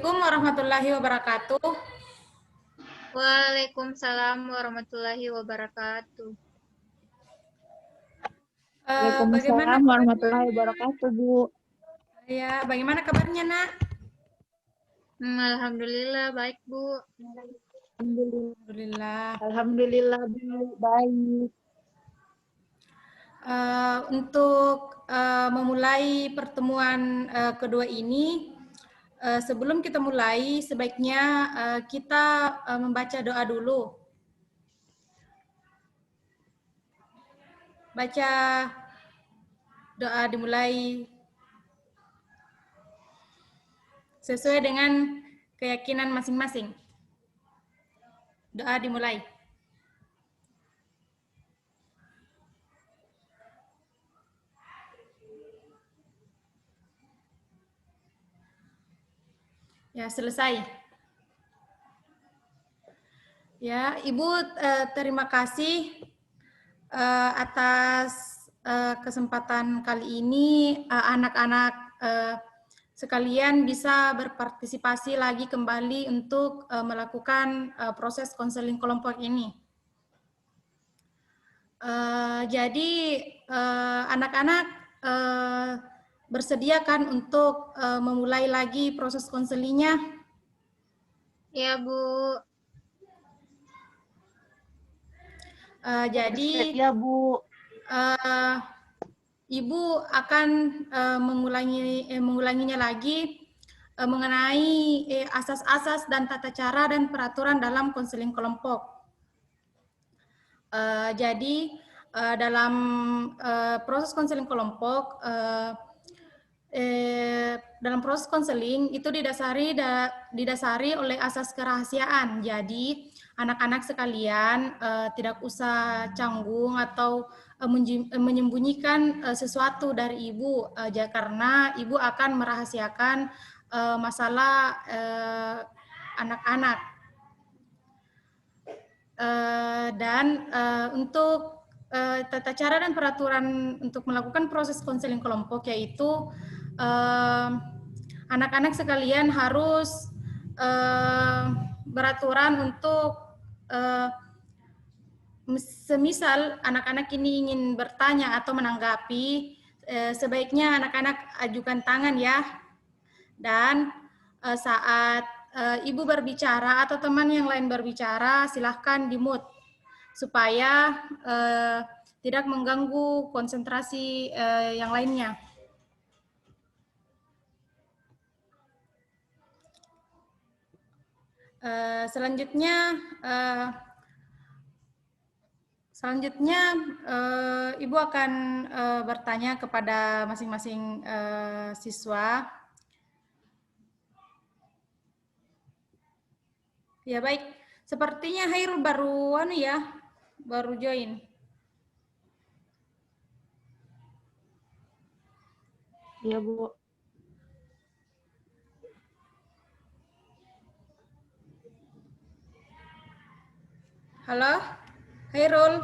Assalamualaikum warahmatullahi wabarakatuh. Waalaikumsalam warahmatullahi wabarakatuh. Bagaimana Waalaikumsalam warahmatullahi kabarnya, wabarakatuh, Bu. Ya, bagaimana kabarnya, Nak? Alhamdulillah baik, Bu. Alhamdulillah. Alhamdulillah, Bu. Baik. Untuk memulai pertemuan kedua ini, sebelum kita mulai, sebaiknya kita membaca doa dulu. Baca doa dimulai sesuai dengan keyakinan masing-masing. Doa dimulai. Ya, selesai. Ya, Ibu terima kasih atas kesempatan kali ini anak-anak sekalian bisa berpartisipasi lagi kembali untuk melakukan proses konseling kelompok ini. Jadi anak-anak bersedia kan untuk memulai lagi proses konselingnya? Ya, Bu. Jadi ya, Bu. Ibu akan mengulanginya lagi mengenai asas-asas dan tata cara dan peraturan dalam konseling kelompok. Jadi dalam proses konseling kelompok, dalam proses konseling itu didasari oleh asas kerahasiaan. Jadi anak-anak sekalian tidak usah canggung atau menyembunyikan sesuatu dari ibu, karena ibu akan merahasiakan masalah anak-anak. Dan untuk tata cara dan peraturan untuk melakukan proses konseling kelompok, yaitu anak-anak sekalian harus beraturan untuk semisal anak-anak ini ingin bertanya atau menanggapi, sebaiknya anak-anak ajukan tangan ya. Dan saat ibu berbicara atau teman yang lain berbicara, silahkan di-mute supaya tidak mengganggu konsentrasi yang lainnya. Selanjutnya Ibu akan bertanya kepada masing-masing siswa. Ya baik, sepertinya Hairul baru join. Iya, Bu. Halo, Hairul.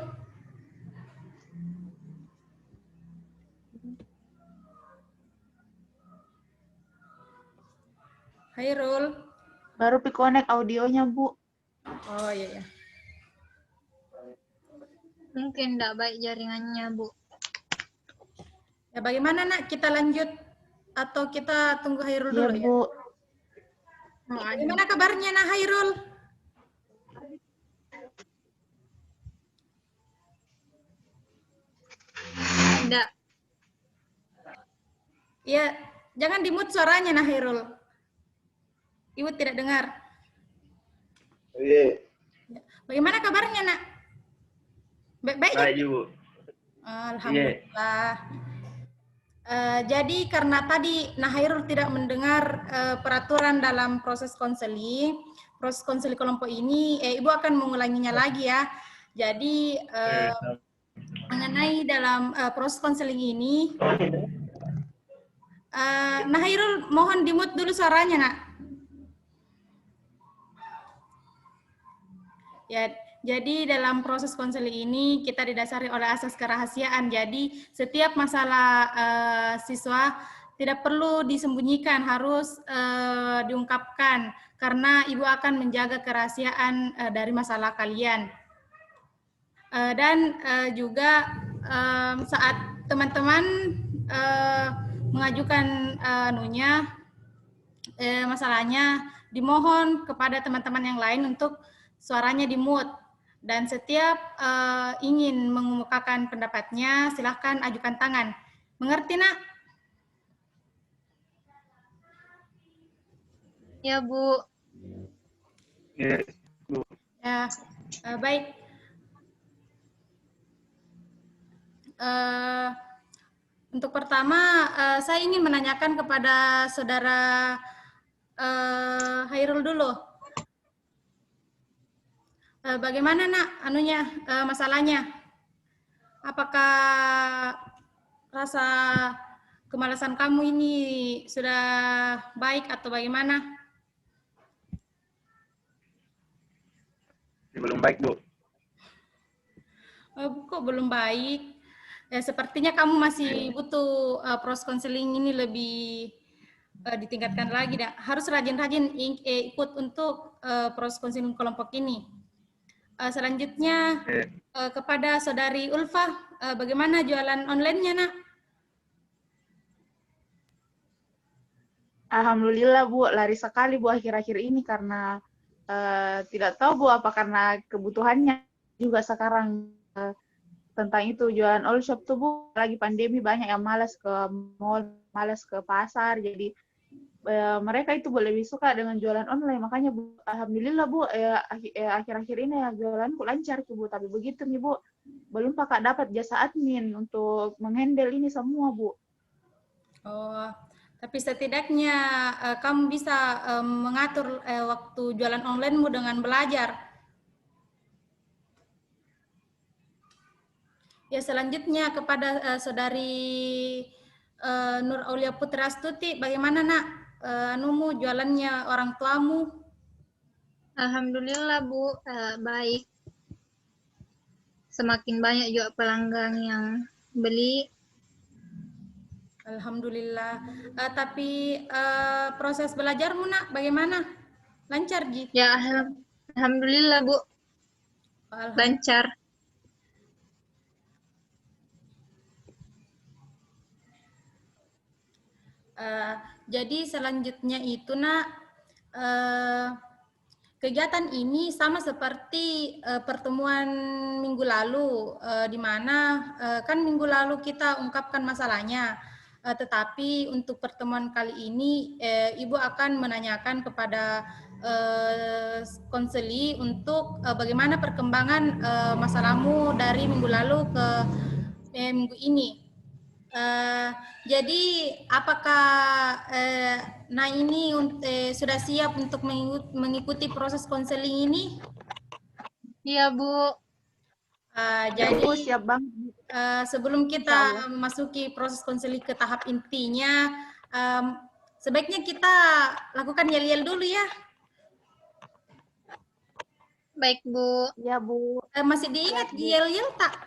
Hairul. Baru connect audionya, Bu. Oh iya. Mungkin tidak baik jaringannya, Bu. Ya bagaimana, Nak? Kita lanjut atau kita tunggu Hairul dulu ya? Bu. Bagaimana kabarnya, Nak Hairul? Tidak. Ya, jangan di-mute suaranya, Nak Hairul. Ibu tidak dengar. Iya. Bagaimana kabarnya, Nak? Baik-baik ya? Baik, Ibu. Alhamdulillah. Jadi karena tadi Hairul tidak mendengar peraturan dalam proses konseling kelompok ini, Ibu akan mengulanginya lagi ya. Jadi mengenai dalam proses konseling ini, Hairul mohon di-mute dulu suaranya, Nak. Ya, jadi dalam proses konseling ini kita didasari oleh asas kerahasiaan. Jadi setiap masalah siswa Tidak perlu disembunyikan, harus diungkapkan karena Ibu akan menjaga kerahasiaan dari masalah kalian. Dan juga saat teman-teman mengajukan masalahnya, dimohon kepada teman-teman yang lain untuk suaranya di-mute. Dan setiap ingin mengemukakan pendapatnya, silahkan ajukan tangan. Mengerti, Nak? Ya, Bu. Yes, Bu. Ya, baik. Untuk pertama, saya ingin menanyakan kepada Saudara Hairul dulu. Bagaimana, Nak, masalahnya? Apakah rasa kemalasan kamu ini sudah baik atau bagaimana? Belum baik, Bu. Kok belum baik? Sepertinya kamu masih butuh proses konseling ini lebih ditingkatkan lagi. Harus rajin-rajin ikut untuk proses konseling kelompok ini. Selanjutnya kepada Saudari Ulfa, bagaimana jualan online-nya, Nak? Alhamdulillah Bu, lari sekali Bu akhir-akhir ini karena tidak tahu Bu apa karena kebutuhannya juga sekarang tentang itu jualan all shop tuh Bu, lagi pandemi banyak yang malas ke mall, malas ke pasar, jadi mereka itu lebih suka dengan jualan online. Makanya Bu, alhamdulillah Bu, akhir-akhir ini ya jualanku lancar tuh Bu, tapi begitu nih Bu, belum pakai dapat jasa admin untuk menghandle ini semua Bu. Oh, tapi setidaknya kamu bisa mengatur waktu jualan online-mu dengan belajar. Ya, selanjutnya kepada Saudari Nur Aulia Putra Astuti, bagaimana, Nak, jualannya orang tuamu? Alhamdulillah, Bu. Baik. Semakin banyak juga pelanggan yang beli. Alhamdulillah. Tapi proses belajarmu, Nak, bagaimana? Lancar, Ji? Ya, alhamdulillah, Bu. Lancar. Jadi selanjutnya itu, Nak, kegiatan ini sama seperti pertemuan minggu lalu, di mana kan minggu lalu kita ungkapkan masalahnya, tetapi untuk pertemuan kali ini Ibu akan menanyakan kepada konseli untuk bagaimana perkembangan masalahmu dari minggu lalu ke minggu ini. Jadi apakah ini sudah siap untuk mengikuti proses konseling ini? Iya, Bu. Jadi Bu, siap banget. Sebelum kita memasuki proses konseling ke tahap intinya, sebaiknya kita lakukan yel-yel dulu ya. Baik, Bu. Ya Bu. Masih diingat yel-yel tak?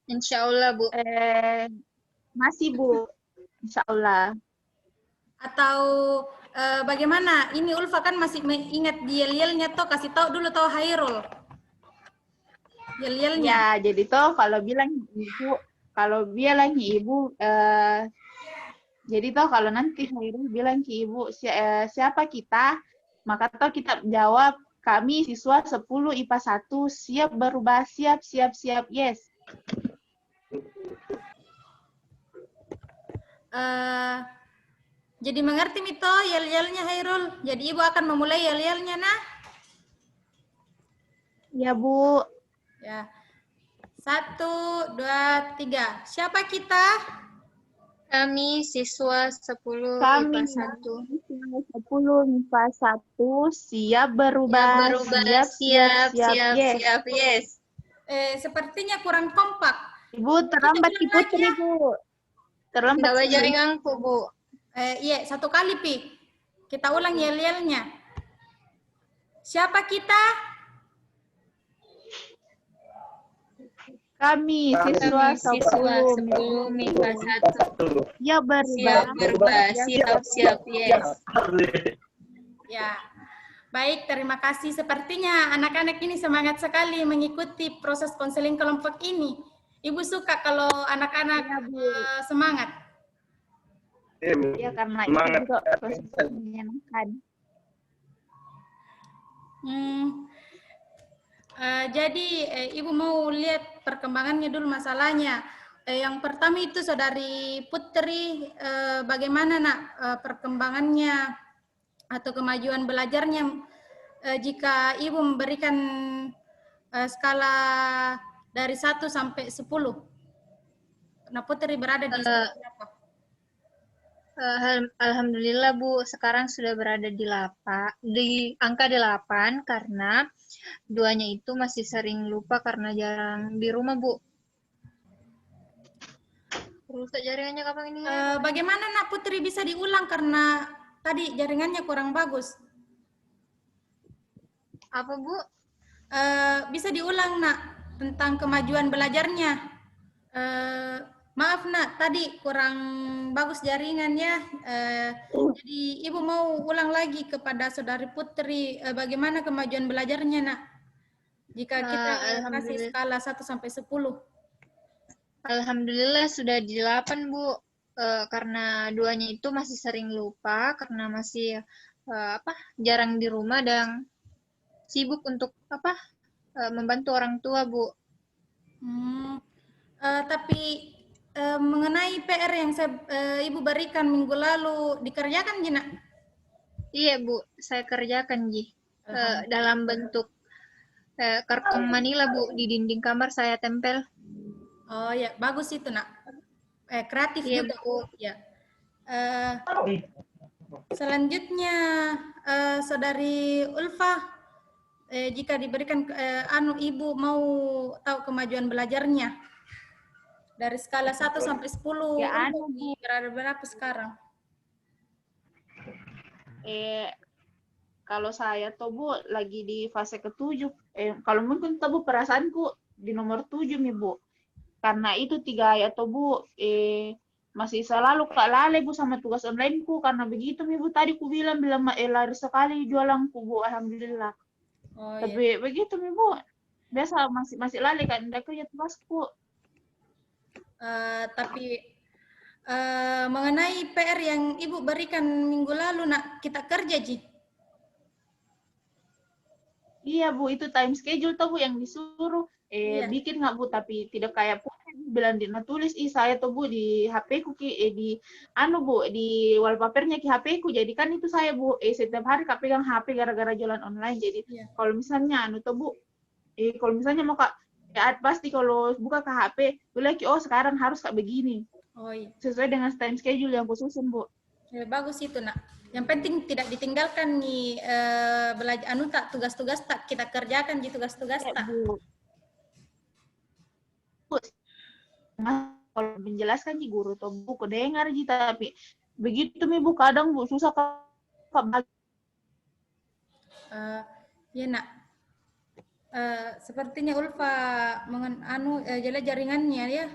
Insya Allah, Bu. Masih Bu, insya Allah. Atau bagaimana? Ini Ulfa kan masih ingat yel-yelnya toh, kasih tahu dulu toh Hairul. Yel-yelnya. Ya, jadi toh kalau bilang Ibu, jadi toh kalau nanti Hairul bilang ke Ibu siapa kita, maka toh kita jawab kami siswa 10 IPA 1 siap berubah, siap, yes. Jadi mengerti Mito yel-yelnya Hairul. Jadi Ibu akan memulai yel-yelnya, nah. Ya Bu. Ya. 1, 2, 3. Siapa kita? Kami siswa 10 Kami IPA 1. 10 IPA 1 siap berubah, siap, yes. Sepertinya kurang kompak. Ibu terlambat Ki Putri, Bu. Terlambat. Tidak baca jaringanku, Bu. Iya, satu kali, Pi. Kita ulang yel-yelnya. Siapa kita? Kami siswa Kami siswa 10 MIPA 1. Ya Siap berubah. Siap. Yes. Ya, baik, terima kasih. Sepertinya anak-anak ini semangat sekali mengikuti proses konseling kelompok ini. Ibu suka kalau anak-anak semangat. Iya, Bu. Ya karena Semangat. itu juga proses menyenangkan. Jadi Ibu mau lihat perkembangannya dulu masalahnya. Yang pertama itu Saudari Putri, bagaimana nak perkembangannya atau kemajuan belajarnya jika Ibu memberikan skala dari 1 sampai 10. Nah, Putri berada di skala berapa? Alhamdulillah Bu, sekarang sudah berada di angka 8 karena duanya itu masih sering lupa karena jarang di rumah Bu. Rusak jaringannya kapan ini? Bagaimana nak Putri bisa diulang karena tadi jaringannya kurang bagus? Apa Bu? Bisa diulang nak tentang kemajuan belajarnya. Maaf nak, tadi kurang bagus jaringannya. Jadi Ibu mau ulang lagi kepada Saudari Putri, bagaimana kemajuan belajarnya nak? Jika kita kasih skala 1 sampai 10. Alhamdulillah sudah di 8 Bu. Karena duanya itu masih sering lupa karena masih jarang di rumah dan sibuk untuk membantu orang tua Bu. Tapi mengenai PR yang Ibu berikan minggu lalu dikerjakan Jina? Iya Bu, saya kerjakan Ji. Dalam bentuk karton Manila Bu, di dinding kamar saya tempel. Oh ya, bagus itu nak. Kreatif Iya, juga Bu. Ya. Selanjutnya Saudari Ulfa, jika diberikan Ibu mau tahu kemajuan belajarnya dari skala 1 sampai 10. Ya berada berapa sekarang? Kalau saya tuh Bu lagi di fase ke-7. Kalau mungkin tuh Bu perasaanku di nomor 7 nih Bu. Karena itu 3 ya tuh Bu, masih selalu Kak lale Bu sama tugas online ku karena begitu nih Bu tadi ku bilang lari sekali jualanku Bu, alhamdulillah. Oh, Tapi begitu nih Bu. Biasa masih lale kan enggak kerja tugasku. Tapi mengenai PR yang Ibu berikan minggu lalu nak kita kerja Ji. Iya Bu, itu time schedule tuh Bu yang disuruh Iya. bikin nggak Bu, tapi tidak kayak bilang tulis saya tuh Bu di HP ku di Bu di wallpapernya ki HP ku, jadi kan itu saya Bu setiap hari Kak pegang HP gara-gara jualan online, jadi kalau misalnya tuh Bu kalau misalnya mau Kak pasti kalau buka ke HP boleh ki sekarang harus Kak begini. Oh iya. Sesuai dengan time schedule yang khususin Bu. Bagus itu nak. Yang penting tidak ditinggalkan nih belajar tak tugas-tugas tak kita kerjakan di tugas-tugas tak. Bu. Kalau menjelaskan di guru tuh buku dengar ji, tapi begitu nih Bu kadang Bu susah Kak. Ya nak. Sepertinya Ulfa jala jaringannya ya.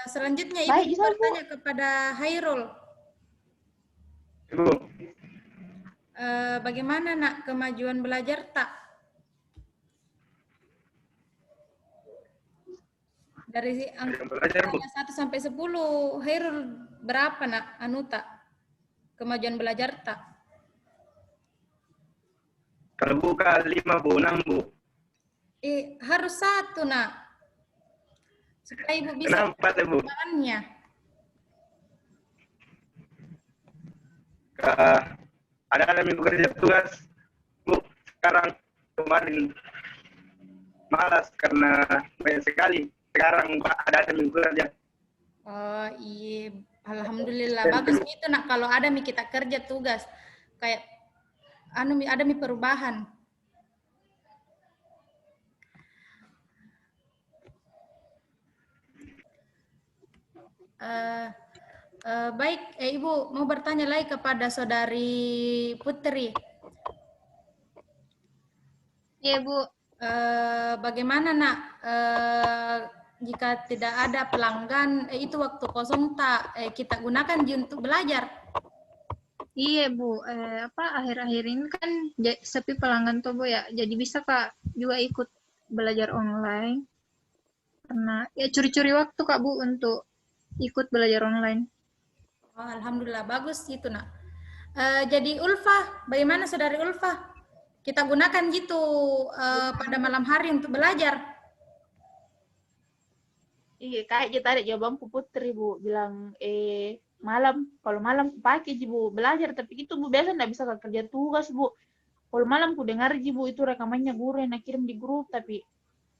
Selanjutnya Ibu bertanya kepada Hairul. Ibu. Bagaimana nak kemajuan belajar tak? Dari angka 1 sampai 10, Hairul berapa nak tak? Kemajuan belajar tak? Kalau buka 5 Bu, 6 Bu. Harus 1 nak. Supaya Ibu bisa Kenapa Bu? perkembangannya. Ada minggu kerja tugas Bu, sekarang kemarin malas karena banyak sekali. Sekarang ada minggu kerja. Oh iya, alhamdulillah bagus itu nak kalau ada kita kerja tugas kayak ada perubahan. Baik, Ibu mau bertanya lagi kepada Saudari Putri. Iya, Bu. Bagaimana nak jika tidak ada pelanggan itu waktu kosong tak kita gunakan untuk belajar? Iya, Bu. Akhir-akhir ini kan sepi pelanggan tuh, Bu ya. Jadi bisa Kak juga ikut belajar online. Karena ya curi-curi waktu Kak, Bu, untuk ikut belajar online. Oh, alhamdulillah bagus itu nak. Jadi Ulfa, bagaimana saudari Ulfa? Kita gunakan gitu pada malam hari untuk belajar. Iya, kayak kita ada jawabanku Putri, Bu. Bilang, malam, kalau malam ku pakai, Bu, belajar. Tapi itu, Bu, biasa nggak bisa kerja tugas, Bu. Kalau malam ku dengar, Bu, itu rekamannya guru yang kirim di grup, tapi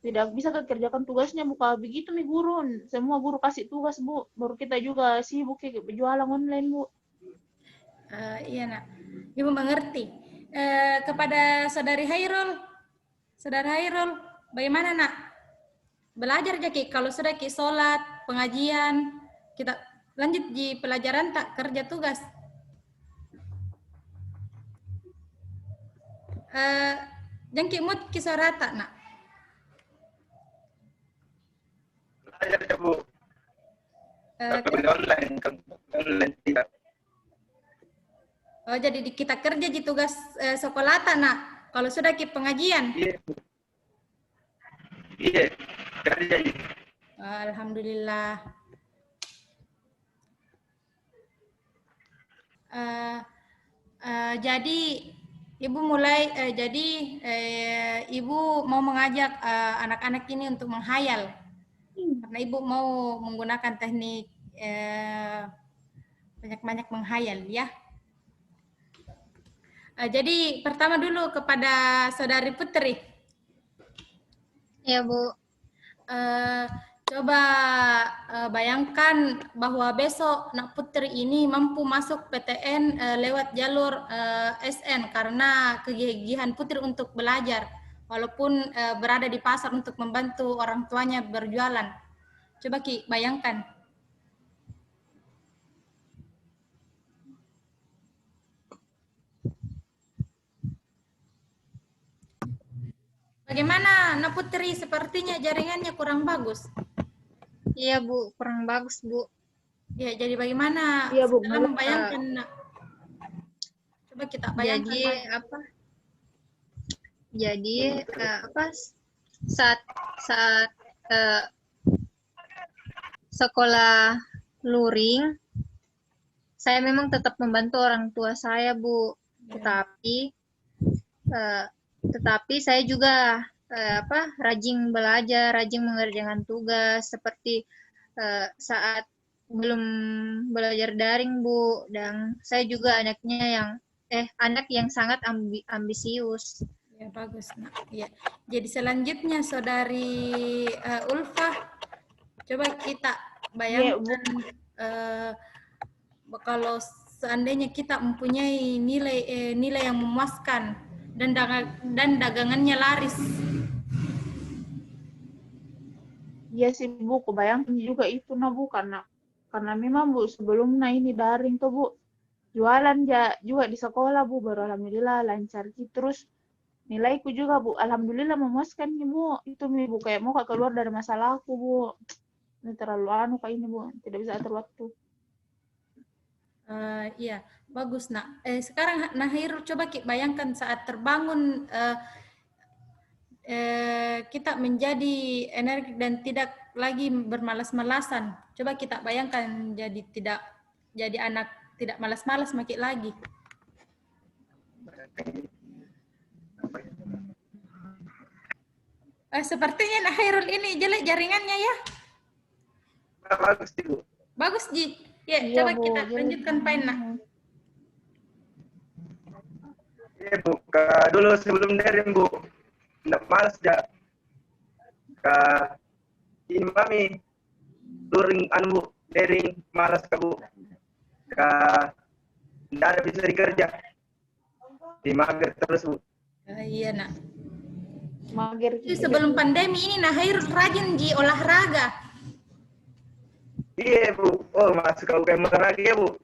tidak bisa kerjakan tugasnya, Bu. Kalau begitu, Mi guru. Semua guru kasih tugas, Bu. Baru kita juga sibuk kayak berjualan online, Bu. Iya nak, Ibu mengerti. Kepada saudari Hairul, bagaimana nak? Belajar Jaki, kalau sudah ki sholat, pengajian, kita lanjut di pelajaran tak kerja tugas. Jangki mut kisah rata nak. Belajar ya, Bu. Tapi online, online tidak. Oh, jadi kita kerja di tugas sekolah tak nak. Kalau sudah ki pengajian. Iya, Bu. Iya, kerja. Alhamdulillah. Jadi Ibu mulai, Ibu mau mengajak anak-anak ini untuk menghayal. Karena Ibu mau menggunakan teknik banyak-banyak menghayal ya. Jadi pertama dulu kepada saudari Putri. Iya, Bu. Coba bayangkan bahwa besok Nak Putri ini mampu masuk PTN lewat jalur SN karena kegigihan Putri untuk belajar, walaupun berada di pasar untuk membantu orang tuanya berjualan. Coba Ki, bayangkan. Bagaimana Nak Putri? Sepertinya jaringannya kurang bagus. Iya, Bu. Kurang bagus, Bu. Ya, jadi bagaimana Iya, Bu. setelah membayangkan Nak? Coba kita bayangkan. Jadi saat sekolah luring, saya memang tetap membantu orang tua saya, Bu. Tetapi saya juga rajin belajar, rajin mengerjakan tugas seperti saat belum belajar daring, Bu. Dan saya juga anak yang sangat ambisius. Ya, bagus nak. Ya. Jadi selanjutnya saudari Ulfa, coba kita bayangkan kalau seandainya kita mempunyai nilai yang memuaskan dan dagangannya laris. Iya sih, Bu, kebayangkan juga itu, nah, Bu, karena memang, Bu, sebelum ini daring tuh, Bu, jualan juga di sekolah, Bu, baru alhamdulillah lancar gitu. Terus nilaiku juga, Bu, alhamdulillah memuaskan nih, Bu. Itu nih, Bu, kayak mau keluar dari masalahku, Bu. Ini terlalu kayak ini, Bu, tidak bisa atur waktu. Iya, bagus nak. Sekarang Nahirul coba bayangkan saat terbangun kita menjadi energi dan tidak lagi bermalas-malasan. Coba kita bayangkan jadi anak tidak malas-malas makin lagi. Sepertinya Nahirul ini jelek jaringannya ya. Bagus, Bu. Bagus, Ji. Ya, Iya, coba Bu, kita lanjutkan poin nak. Iya, Bu. Dulu sebelum daring, Bu. Nggak malas ya. Ini mami luring Bu, daring malas Bu. Nggak ada bisa dikerja. Di mager terus, Bu. Iya nak. Mager. Sebelum pandemi ini Nahirul rajin di olahraga. Iya, Bu. Oh, masuk ke UKM olahraga ya, Bu.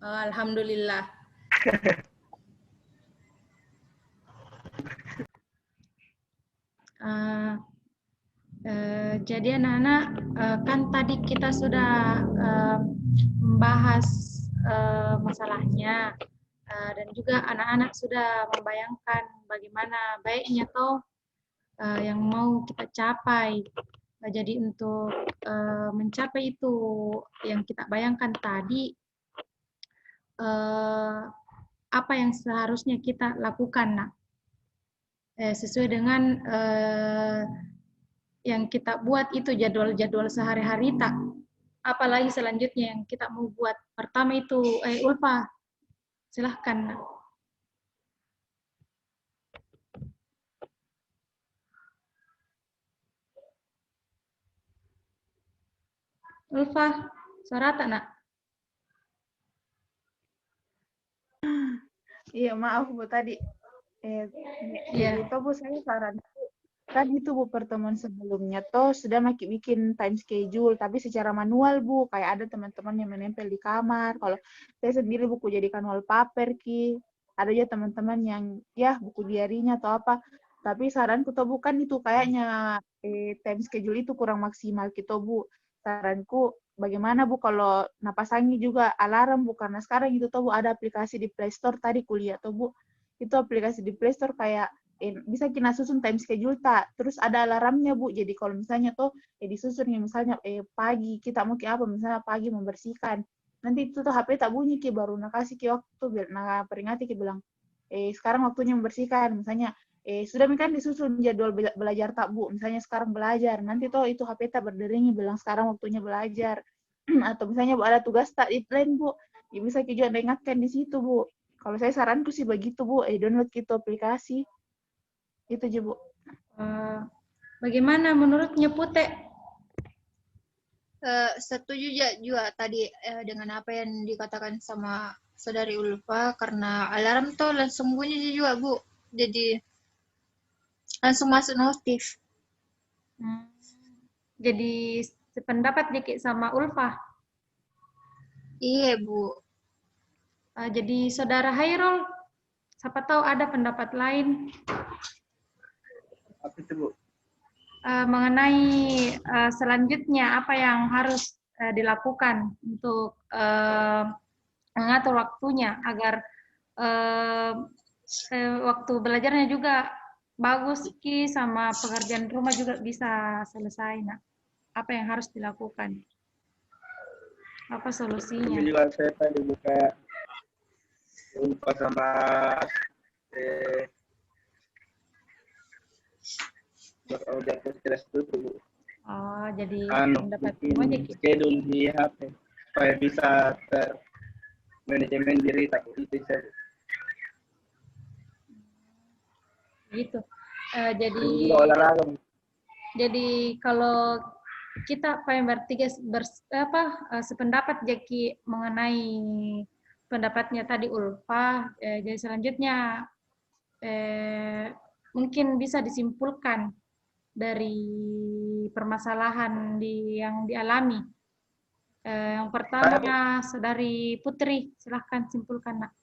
Oh, alhamdulillah. Jadi anak-anak, kan tadi kita sudah membahas masalahnya, dan juga anak-anak sudah membayangkan bagaimana baiknya toh yang mau kita capai. Jadi untuk mencapai itu yang kita bayangkan tadi, apa yang seharusnya kita lakukan, nak? Sesuai dengan yang kita buat itu jadwal-jadwal sehari-hari, tak? Apalagi selanjutnya yang kita mau buat. Pertama itu, Ulfa, silahkan, nak. Ulfa, suara tak, nak? Iya, maaf Bu tadi. Iya. Itu Bu saya saran tadi itu Bu pertemuan sebelumnya toh sudah bikin time schedule tapi secara manual Bu, kayak ada teman-teman yang menempel di kamar. Kalau saya sendiri buku jadikan wallpaper ki. Ada aja teman-teman yang ya buku diarinya atau apa. Tapi saranku tuh bukan itu kayaknya time schedule itu kurang maksimal gitu Bu. Saranku bagaimana Bu kalau napasangi juga alarm Bu, karena sekarang itu tuh Bu ada aplikasi di Play Store tadi kuliah tuh Bu. Itu aplikasi di Play Store kayak bisa kita susun time schedule tak, terus ada alarmnya Bu. Jadi kalau misalnya tuh disusun ya misalnya pagi kita mau ke apa, misalnya pagi membersihkan, nanti itu tuh HP tak bunyi ki baru nak kasih ki waktu nah peringati ki bilang sekarang waktunya membersihkan, misalnya sudah kan disusun jadwal belajar tak Bu, misalnya sekarang belajar, nanti tuh itu HP tak berderingi bilang sekarang waktunya belajar. Atau misalnya Bu ada tugas tak deadline Bu, ya bisa ki juga ingatkan di situ Bu. Kalau saya saranku sih begitu Bu, download gitu aplikasi. Itu aja Bu. Bagaimana menurutnya Pute? Setuju juga tadi dengan apa yang dikatakan sama Saudari Ulfa, karena alarm tuh langsung bunyi juga Bu, jadi langsung masuk notif. Jadi sependapat dikit sama Ulfa. Iya Bu. Jadi Saudara Hairul, siapa tahu ada pendapat lain Apa itu Bu? mengenai selanjutnya apa yang harus dilakukan untuk mengatur waktunya agar waktu belajarnya juga bagus Ki, sama pekerjaan rumah juga bisa selesai. Nah, apa yang harus dilakukan? Apa solusinya? Ini juga saya tadi buka lupa sama jadwal stres itu Bu. Oh, jadi pendapat bikin aja Ki. schedule di HP supaya bisa manajemen diri takut itu saya. Gitu. Juga olahraga. Jadi kalau kita pengen bertiga sependapat Jaki mengenai pendapatnya tadi Ulfa, jadi selanjutnya mungkin bisa disimpulkan dari permasalahan yang dialami. Yang pertama Saudari Putri, silahkan simpulkan Nak.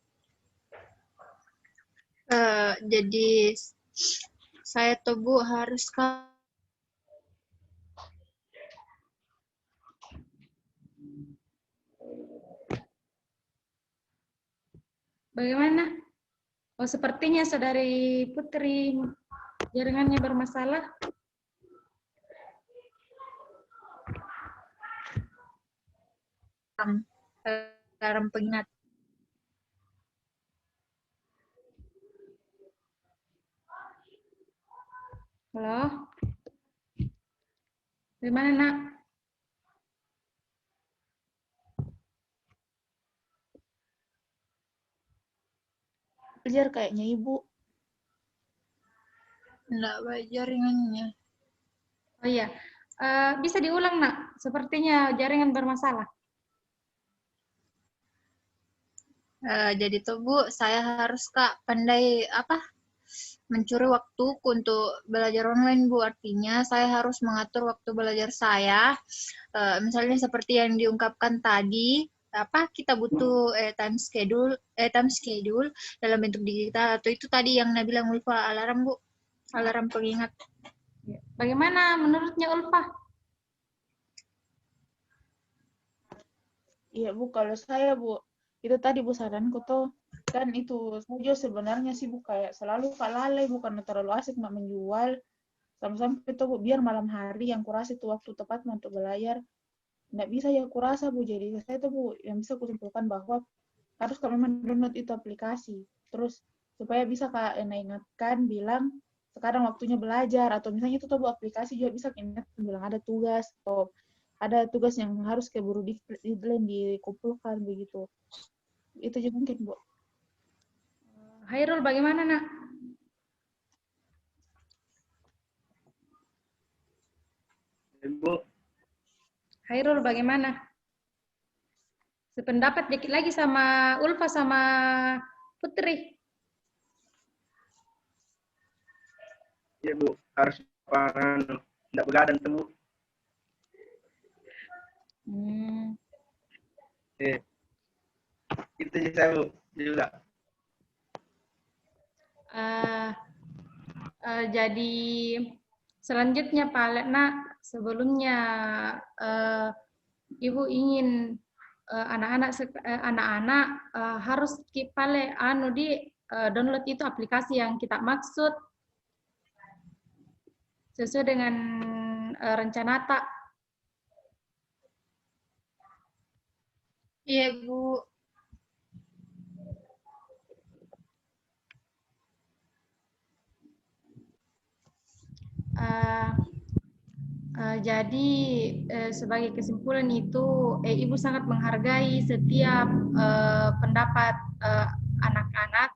Jadi saya tuh Bu harus Bagaimana? Oh, sepertinya Saudari Putri jaringannya bermasalah. alarm pengingat. Halo? Bagaimana Nak? Belajar kayaknya Ibu. Enggak baik jaringannya. Oh iya, bisa diulang Nak? Sepertinya jaringan bermasalah. Jadi tuh Bu, saya harus pandai mencuri waktu untuk belajar online Bu. Artinya saya harus mengatur waktu belajar saya. Misalnya seperti yang diungkapkan tadi, kita butuh time schedule dalam bentuk digital, atau itu tadi yang Nabila Ulfa alarm Bu, alarm pengingat. Bagaimana menurutnya Ulfa? Iya Bu, kalau saya Bu, itu tadi Bu saranku tuh, kan itu saya juga sebenarnya sih Bu kayak selalu Kak lalai Bu karena terlalu asik mak menjual, sampai-sampai tuh Bu biar malam hari yang kurasa itu waktu tepat untuk belayar, nggak bisa ya kurasa Bu, jadi saya tuh Bu yang bisa kusimpulkan bahwa harus kalau memang download itu aplikasi, terus supaya bisa Kak ingatkan bilang sekarang waktunya belajar, atau misalnya itu tuh Bu aplikasi juga bisa ingat bilang ada tugas, atau ada tugas yang harus keburu deadline dikumpulkan begitu. Itu juga mungkin, Bu. Hairul bagaimana, Nak? Bu, Hairul bagaimana? Sependapat dikit lagi sama Ulfa sama Putri. ya Bu, harus tidak begadang tuh Bu. Itu sih saya Bu juga. Jadi selanjutnya Pak Letna, sebelumnya Ibu ingin anak-anak harus pale di download itu aplikasi yang kita maksud sesuai dengan rencana tak. Iya, Bu. Jadi sebagai kesimpulan itu Ibu sangat menghargai setiap pendapat anak-anak.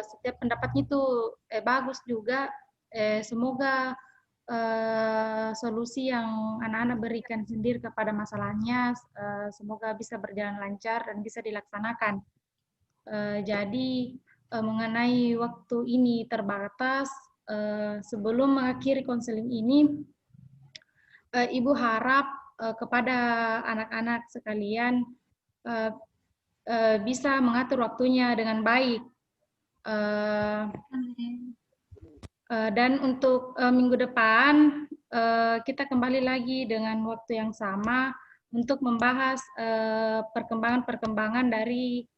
Setiap pendapatnya itu bagus juga. Semoga solusi yang anak-anak berikan sendiri kepada masalahnya semoga bisa berjalan lancar dan bisa dilaksanakan. Jadi mengenai waktu ini terbatas, sebelum mengakhiri konseling ini, Ibu harap kepada anak-anak sekalian bisa mengatur waktunya dengan baik. Dan untuk minggu depan, kita kembali lagi dengan waktu yang sama untuk membahas perkembangan-perkembangan dari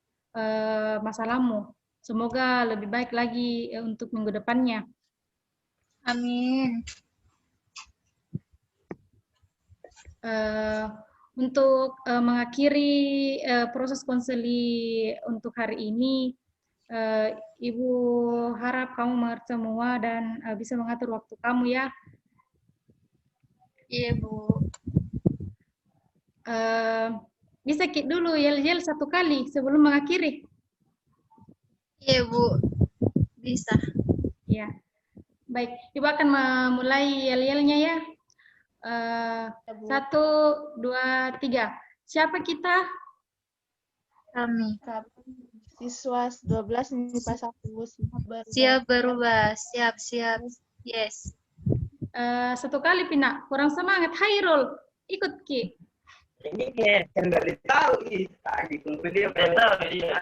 masalahmu. Semoga lebih baik lagi untuk minggu depannya. Amin. Untuk mengakhiri proses konseli untuk hari ini, Ibu harap kamu mengerti semua dan bisa mengatur waktu kamu ya. Iya, Bu. Bisa klik dulu yel-yel satu kali sebelum mengakhiri. Iya, Bu. Bisa. Ya, baik. Ibu akan memulai yel-yelnya ya. 1, 2, 3. Siapa kita? Kami. Siswa 12 MIPA 1 Siap berubah. Siap. Yes. Satu kali Pina, kurang semangat. Hairul, ikut Ki. Ini kan dari tahu tadi tunggu dia tahu dia.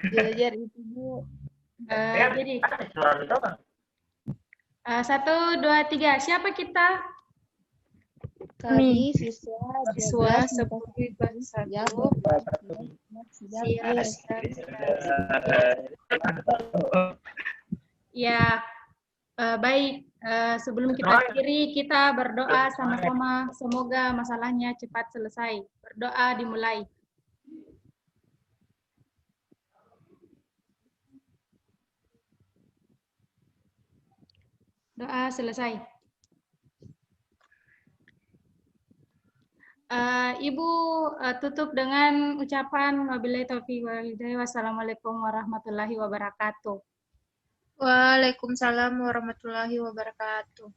belajar itu Bu. Jadi 1, 2, 3. Siapa kita? Kami siswa 12 MIPA 1. Ya, baik. Sebelum kita akhiri, kita berdoa sama-sama. Semoga masalahnya cepat selesai. Berdoa dimulai. Doa selesai. Ibu tutup dengan ucapan wabillahi taufiq wal hidayah. Wassalamualaikum warahmatullahi wabarakatuh. Waalaikumsalam warahmatullahi wabarakatuh.